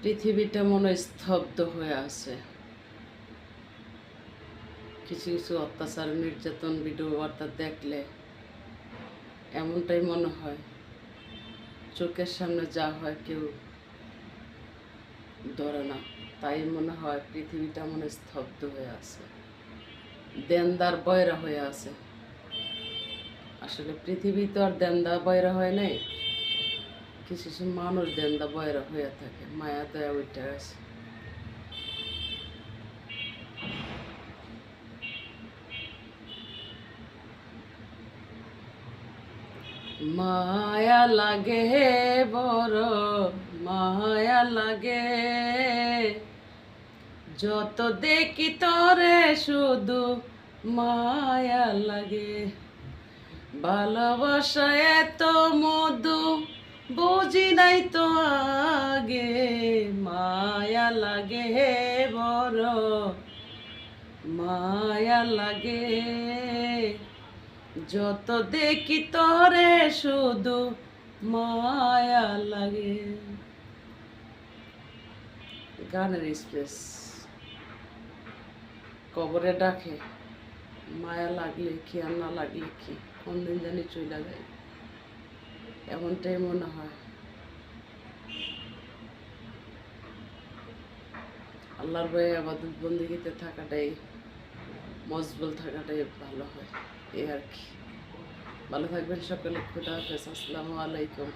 পৃথিবীটা মনে স্তব্ধ হয়ে আছে। কিছু কিছু অত্যাচার নির্যাতন ভিডিও বার্তা দেখলে এমনটাই মনে হয় চোখের সামনে যা হয় কেউ ধরে না। তাই মনে হয় পৃথিবীটা মনে স্তব্ধ হয়ে আছে, দেনদার বয়রা হয়ে আছে। আসলে পৃথিবী তো আর দেনদা বয়রা হয় নাই, কিছু কিছু মানুষ দেনদা বয়রা হয়ে থাকে, মায়া দয়া ওইটা আছে। মায়া লাগে বড় মায়া লাগে, যত দেখি তোরে শুধু মায়া লাগে। ভালোবাসা এত মধু বুঝি নাই তো আগে, মায়া লাগে বড় মায়া লাগে, যত দেখি তোরে শুধু মায়া লাগে। গানের স্পেস। কবরে ডাকে, মায়া লাগলে কি আর না লাগলে কি, কোন দিন জানি চলে যায়, এমনটাই মনে হয়। আল্লাহর ভয়ে আবাদত বন্দেগীতে থাকাটাই, মজবুল থাকাটাই ভালো হয়, এই আর কি। ভালো থাকবেন সকলে। খুদা হাফেজ। আসসালামু আলাইকুম।